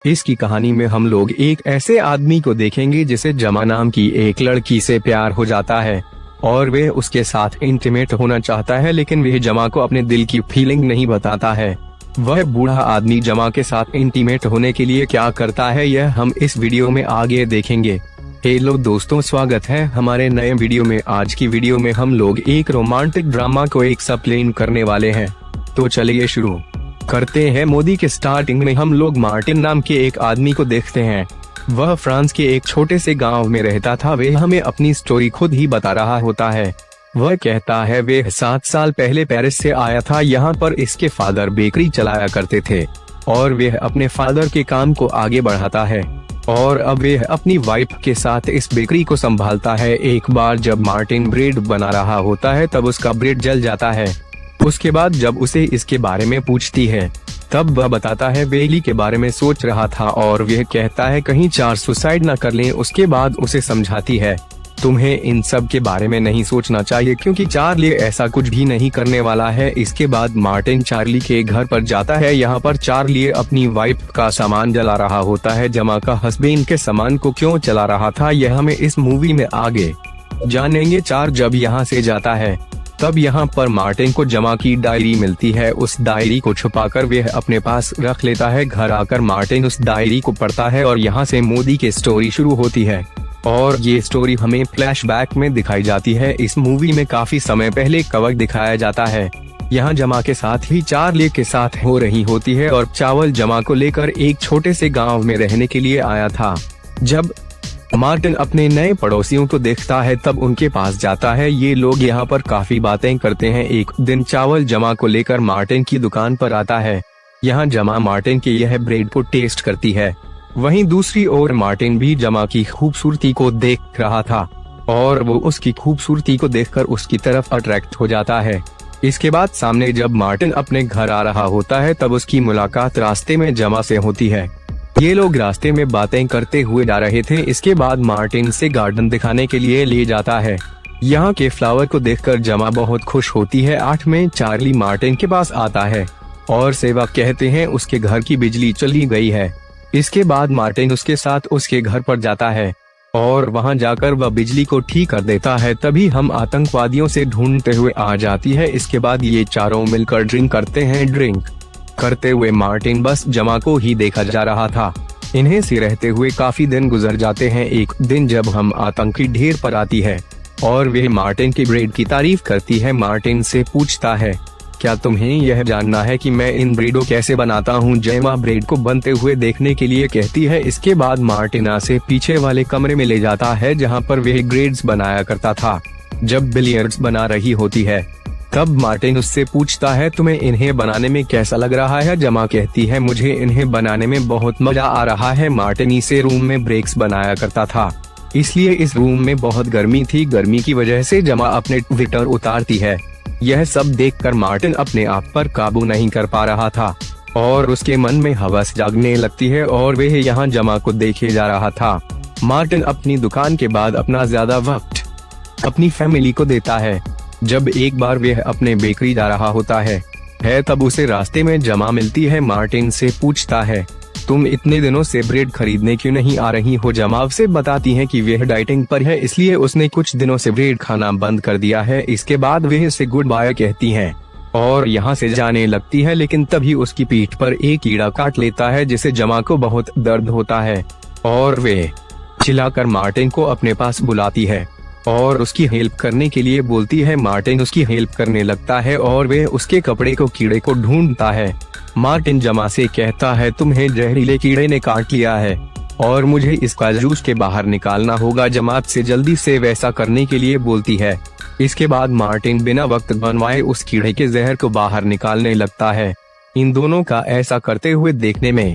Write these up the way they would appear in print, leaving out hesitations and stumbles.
इसकी कहानी में हम लोग एक ऐसे आदमी को देखेंगे जिसे जमा नाम की एक लड़की से प्यार हो जाता है और वह उसके साथ इंटीमेट होना चाहता है, लेकिन वह जमा को अपने दिल की फीलिंग नहीं बताता है। वह बूढ़ा आदमी जमा के साथ इंटीमेट होने के लिए क्या करता है, यह हम इस वीडियो में आगे देखेंगे। हेलो दोस्तों, स्वागत है हमारे नए वीडियो में। आज की वीडियो में हम लोग एक रोमांटिक ड्रामा को एक्सप्लेन करने वाले हैं, तो चलिए शुरू करते हैं। मोदी के स्टार्टिंग में हम लोग मार्टिन नाम के एक आदमी को देखते हैं। वह फ्रांस के एक छोटे से गांव में रहता था। वह हमें अपनी स्टोरी खुद ही बता रहा होता है। वह कहता है वह 7 साल पहले पेरिस से आया था। यहाँ पर इसके फादर बेकरी चलाया करते थे और वह अपने फादर के काम को आगे बढ़ाता है और अब वह अपनी वाइफ के साथ इस बेकरी को संभालता है। एक बार जब मार्टिन ब्रेड बना रहा होता है तब उसका ब्रेड जल जाता है। उसके बाद जब उसे इसके बारे में पूछती है तब वह बताता है बेली के बारे में सोच रहा था और वह कहता है कहीं 4 सुसाइड न कर लें। उसके बाद उसे समझाती है तुम्हें इन सब के बारे में नहीं सोचना चाहिए क्योंकि चार्ली ऐसा कुछ भी नहीं करने वाला है। इसके बाद मार्टिन चार्ली के घर पर जाता है। यहाँ पर चार्ली अपनी वाइफ का सामान जला रहा होता है। जमा का हस्बैंड के सामान को क्यों जला रहा था यह हमें इस मूवी में आगे जानेंगे। चार जब यहाँ से जाता है तब यहाँ पर मार्टिन को जमा की डायरी मिलती है। उस डायरी को छुपाकर वह अपने पास रख लेता है। घर आकर मार्टिन उस डायरी को पढ़ता है और यहाँ से मोदी की स्टोरी शुरू होती है और ये स्टोरी हमें फ्लैशबैक में दिखाई जाती है। इस मूवी में काफी समय पहले कवर दिखाया जाता है। यहाँ जमा के साथ ही चार्ली के साथ हो रही होती है और चावल जमा को लेकर एक छोटे से गाँव में रहने के लिए आया था। जब मार्टिन अपने नए पड़ोसियों को देखता है तब उनके पास जाता है। ये लोग यहाँ पर काफी बातें करते हैं। एक दिन चावल जमा को लेकर मार्टिन की दुकान पर आता है। यहाँ जमा मार्टिन के यह ब्रेड को टेस्ट करती है। वहीं दूसरी ओर मार्टिन भी जमा की खूबसूरती को देख रहा था और वो उसकी खूबसूरती को देखकर उसकी तरफ अट्रैक्ट हो जाता है। इसके बाद सामने जब मार्टिन अपने घर आ रहा होता है तब उसकी मुलाकात रास्ते में जमा से होती है। ये लोग रास्ते में बातें करते हुए जा रहे थे। इसके बाद मार्टिन से गार्डन दिखाने के लिए ले जाता है। यहाँ के फ्लावर को देखकर जमा बहुत खुश होती है। 8 में चार्ली मार्टिन के पास आता है और सेवक कहते हैं उसके घर की बिजली चली गई है। इसके बाद मार्टिन उसके साथ उसके घर पर जाता है और वहाँ जाकर वह बिजली को ठीक कर देता है। तभी हम आतंकवादियों से ढूंढते हुए आ जाती है। इसके बाद ये चारों मिलकर ड्रिंक करते हैं। ड्रिंक करते हुए मार्टिन बस जमा को ही देखा जा रहा था। इन्हें से रहते हुए काफी दिन गुजर जाते हैं। एक दिन जब हम आतंकी ढेर पर आती है और वह मार्टिन की ब्रेड की तारीफ करती है। मार्टिन से पूछता है क्या तुम्हें यह जानना है कि मैं इन ब्रेडों कैसे बनाता हूँ। जमा ब्रेड को बनते हुए देखने के लिए कहती है। इसके बाद मार्टिन से पीछे वाले कमरे में ले जाता है जहाँ पर वह ग्रेड्स बनाया करता था। जब बिलियर्ड्स बना रही होती है तब मार्टिन उससे पूछता है तुम्हें इन्हें बनाने में कैसा लग रहा है। जमा कहती है मुझे इन्हें बनाने में बहुत मजा आ रहा है। मार्टिन इसे रूम में ब्रेक्स बनाया करता था, इसलिए इस रूम में बहुत गर्मी थी। गर्मी की वजह से जमा अपने ट्विटर उतारती है। यह सब देखकर मार्टिन अपने आप पर काबू नहीं कर पा रहा था और उसके मन में हवस जागने लगती है और वह यहाँ जमा को देखे जा रहा था। मार्टिन अपनी दुकान के बाद अपना ज्यादा वक्त अपनी फैमिली को देता है। जब एक बार वह अपने बेकरी जा रहा होता है तब उसे रास्ते में जमा मिलती है। मार्टिन से पूछता है तुम इतने दिनों से ब्रेड खरीदने क्यों नहीं आ रही हो। जमा से बताती है कि वह डाइटिंग पर है, इसलिए उसने कुछ दिनों से ब्रेड खाना बंद कर दिया है। इसके बाद वह उसे गुड बाय कहती है और यहाँ से जाने लगती है, लेकिन तभी उसकी पीठ पर एक कीड़ा काट लेता है जिसे जमा को बहुत दर्द होता है और वे चिल्लाकर मार्टिन को अपने पास बुलाती है और उसकी हेल्प करने के लिए बोलती है। मार्टिन उसकी हेल्प करने लगता है और वह उसके कपड़े को कीड़े को ढूंढता है। मार्टिन जमा से कहता है तुम्हें जहरीले कीड़े ने काट लिया है और मुझे इसका जूस के बाहर निकालना होगा। जमात से जल्दी से वैसा करने के लिए बोलती है। इसके बाद मार्टिन बिना वक्त बनवाए उस कीड़े के जहर को बाहर निकालने लगता है। इन दोनों का ऐसा करते हुए देखने में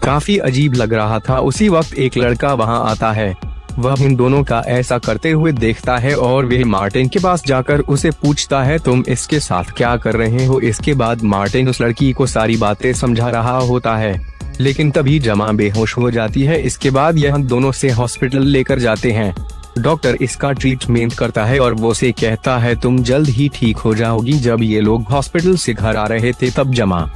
काफी अजीब लग रहा था। उसी वक्त एक लड़का वहाँ आता है। वह इन दोनों का ऐसा करते हुए देखता है और वह मार्टिन के पास जाकर उसे पूछता है तुम इसके साथ क्या कर रहे हो। इसके बाद मार्टिन उस लड़की को सारी बातें समझा रहा होता है, लेकिन तभी जमा बेहोश हो जाती है। इसके बाद यह दोनों से हॉस्पिटल लेकर जाते हैं। डॉक्टर इसका ट्रीटमेंट करता है और वो से कहता है तुम जल्द ही ठीक हो जाओगी। जब ये लोग हॉस्पिटल से घर आ रहे थे तब जमा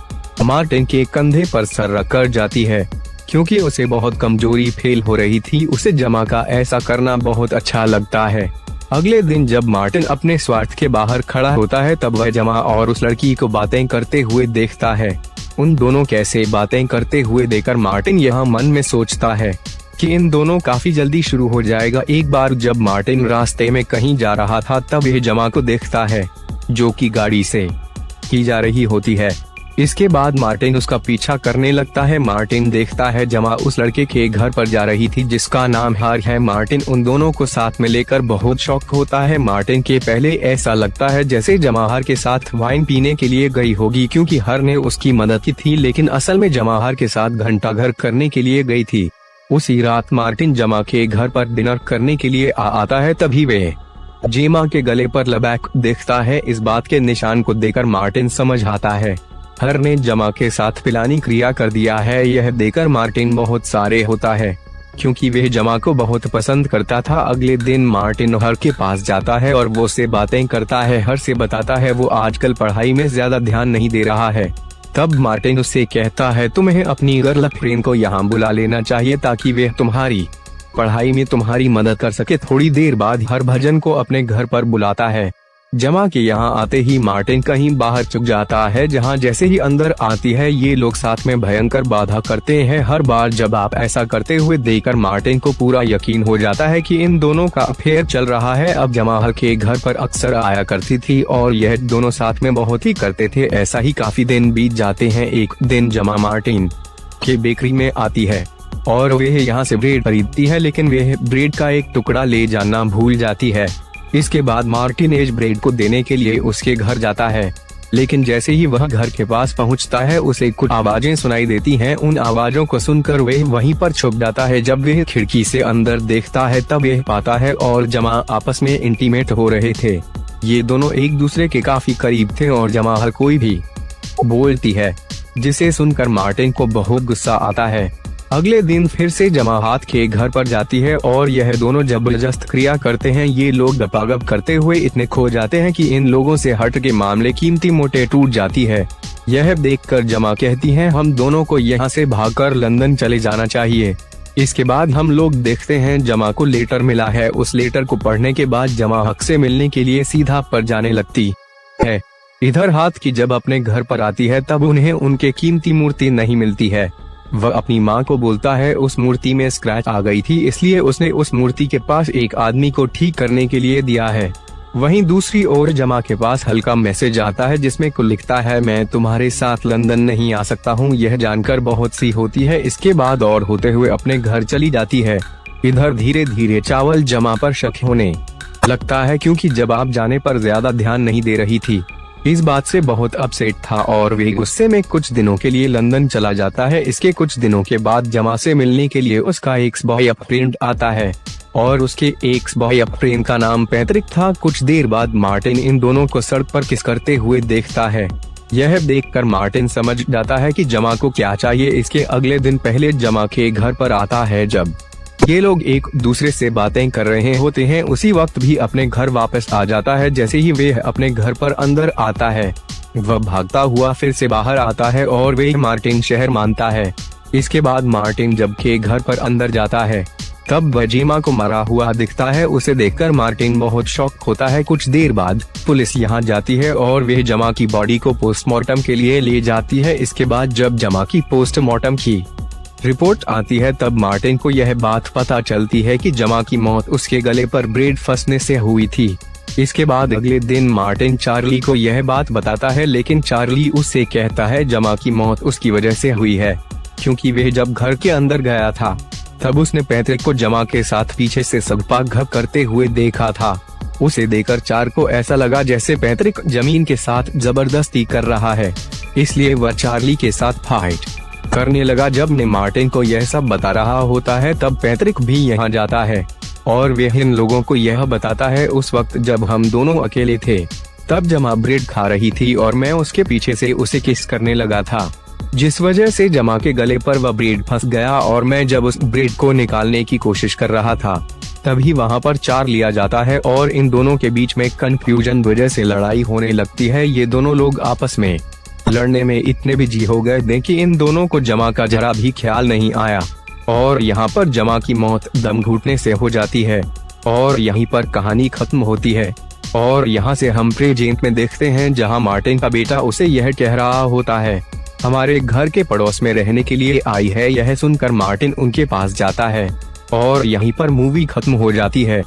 मार्टिन के कंधे पर सर रख कर जाती है क्योंकि उसे बहुत कमजोरी फील हो रही थी। उसे जमा का ऐसा करना बहुत अच्छा लगता है। अगले दिन जब मार्टिन अपने स्वार्थ के बाहर खड़ा होता है तब वह जमा और उस लड़की को बातें करते हुए देखता है। उन दोनों कैसे बातें करते हुए देखकर मार्टिन यह मन में सोचता है कि इन दोनों काफी जल्दी शुरू हो जाएगा। एक बार जब मार्टिन रास्ते में कहीं जा रहा था तब वह जमा को देखता है जो कि गाड़ी से की जा रही होती है। इसके बाद मार्टिन उसका पीछा करने लगता है। मार्टिन देखता है जमा उस लड़के के घर पर जा रही थी जिसका नाम हर है। मार्टिन उन दोनों को साथ में लेकर बहुत शॉक होता है। मार्टिन के पहले ऐसा लगता है जैसे जमा हर के साथ वाइन पीने के लिए गई होगी क्योंकि हर ने उसकी मदद की थी, लेकिन असल में जमा हर के साथ घंटाघर करने के लिए गई थी। उसी रात मार्टिन जमा के घर पर डिनर करने के लिए आता है। तभी वे जेमा के गले पर लबैक देखता है। इस बात के निशान को देखकर मार्टिन समझ आता है हर ने जमा के साथ पिलानी क्रिया कर दिया है। यह देखकर मार्टिन बहुत सारे होता है क्योंकि वह जमा को बहुत पसंद करता था। अगले दिन मार्टिन हर के पास जाता है और वो से बातें करता है। हर से बताता है वो आजकल पढ़ाई में ज्यादा ध्यान नहीं दे रहा है। तब मार्टिन उससे कहता है तुम्हें अपनी गर्लफ्रेंड को यहाँ बुला लेना चाहिए ताकि वह तुम्हारी पढ़ाई में तुम्हारी मदद कर सके। थोड़ी देर बाद हर भजन को अपने घर पर बुलाता है। जमा के यहाँ आते ही मार्टिन कहीं बाहर चुक जाता है। जहाँ जैसे ही अंदर आती है ये लोग साथ में भयंकर बाधा करते हैं। हर बार जब आप ऐसा करते हुए देखकर मार्टिन को पूरा यकीन हो जाता है कि इन दोनों का अफेयर चल रहा है। अब जमा हर के घर पर अक्सर आया करती थी और यह दोनों साथ में बहुत ही करते थे। ऐसा ही काफी दिन बीत जाते हैं। एक दिन जमा मार्टिन के बेकरी में आती है और वह यहाँ से ब्रेड खरीदती है, लेकिन वह ब्रेड का एक टुकड़ा ले जाना भूल जाती है। इसके बाद मार्टिन एज ब्रेड को देने के लिए उसके घर जाता है, लेकिन जैसे ही वह घर के पास पहुंचता है उसे कुछ आवाजें सुनाई देती हैं। उन आवाजों को सुनकर वह वहीं पर छुप जाता है। जब वह खिड़की से अंदर देखता है तब वह पाता है और जमा आपस में इंटीमेट हो रहे थे। ये दोनों एक दूसरे के काफी करीब थे और जमा हर कोई भी बोलती है, जिसे सुनकर मार्टिन को बहुत गुस्सा आता है। अगले दिन फिर से जमा हाथ के घर पर जाती है और यह दोनों जबरदस्त क्रिया करते हैं। ये लोग गपागप करते हुए इतने खो जाते हैं कि इन लोगों से हट के मामले कीमती मोटे टूट जाती है। यह देखकर जमा कहती है हम दोनों को यहाँ से भागकर लंदन चले जाना चाहिए। इसके बाद हम लोग देखते हैं जमा को लेटर मिला है। उस लेटर को पढ़ने के बाद जमा हक से मिलने के लिए सीधा पर जाने लगती है। इधर हाथ की जब अपने घर पर आती है तब उन्हें उनके कीमती मूर्ति नहीं मिलती है। वह अपनी माँ को बोलता है उस मूर्ति में स्क्रैच आ गई थी, इसलिए उसने उस मूर्ति के पास एक आदमी को ठीक करने के लिए दिया है। वहीं दूसरी ओर जमा के पास हल्का मैसेज आता है जिसमें को लिखता है मैं तुम्हारे साथ लंदन नहीं आ सकता हूँ। यह जानकर बहुत सी होती है। इसके बाद और होते हुए अपने घर चली जाती है। इधर धीरे धीरे चावल जमा पर शक होने लगता है क्योंकि जवाब जाने पर ज्यादा ध्यान नहीं दे रही थी। इस बात से बहुत अपसेट था और वे गुस्से में कुछ दिनों के लिए लंदन चला जाता है। इसके कुछ दिनों के बाद जमा से मिलने के लिए उसका एक्स बॉयफ्रेंड आता है और उसके एक्स बॉयफ्रेंड का नाम पैट्रिक था। कुछ देर बाद मार्टिन इन दोनों को सड़क पर किस करते हुए देखता है। यह देखकर मार्टिन समझ जाता है कि जमा को क्या चाहिए। इसके अगले दिन पहले जमा के घर पर आता है। जब ये लोग एक दूसरे से बातें कर रहे होते हैं उसी वक्त भी अपने घर वापस आ जाता है। जैसे ही वे अपने घर पर अंदर आता है वह भागता हुआ फिर से बाहर आता है और वे मार्टिन शहर मानता है। इसके बाद मार्टिन जब के घर पर अंदर जाता है तब वह जेमा को मरा हुआ दिखता है। उसे देखकर मार्टिन बहुत शॉक होता है। कुछ देर बाद पुलिस यहाँ जाती है और वे जमा की बॉडी को पोस्टमार्टम के लिए ले जाती है। इसके बाद जब जमा की पोस्टमार्टम की रिपोर्ट आती है तब मार्टिन को यह बात पता चलती है कि जमा की मौत उसके गले पर ब्रेड फंसने से हुई थी। इसके बाद अगले दिन मार्टिन चार्ली को यह बात बताता है, लेकिन चार्ली उससे कहता है जमा की मौत उसकी वजह से हुई है क्योंकि वह जब घर के अंदर गया था तब उसने पैट्रिक को जमा के साथ पीछे से सगपाघप करते हुए देखा था। उसे देखकर चार को ऐसा लगा जैसे पैट्रिक जमीन के साथ जबरदस्ती कर रहा है, इसलिए वह चार्ली के साथ फाइट करने लगा। जब ने मार्टिन को यह सब बता रहा होता है तब पैट्रिक भी यहाँ जाता है और वह इन लोगों को यह बताता है उस वक्त जब हम दोनों अकेले थे तब जमा ब्रेड खा रही थी और मैं उसके पीछे से उसे किस करने लगा था, जिस वजह से जमा के गले पर वह ब्रेड फंस गया और मैं जब उस ब्रेड को निकालने की कोशिश कर रहा था तभी वहाँ पर चार लिया जाता है और इन दोनों के बीच में कंफ्यूजन वजह से लड़ाई होने लगती है। ये दोनों लोग आपस में लड़ने में इतने बिजी हो गए थे कि इन दोनों को जमा का जरा भी ख्याल नहीं आया, और यहाँ पर जमा की मौत दम घुटने से हो जाती है और यहीं पर कहानी खत्म होती है। और यहाँ से हम प्रेजेंट में देखते हैं जहाँ मार्टिन का बेटा उसे यह कह रहा होता है, हमारे घर के पड़ोस में रहने के लिए आई है। यह सुनकर मार्टिन उनके पास जाता है और यहीं पर मूवी खत्म हो जाती है।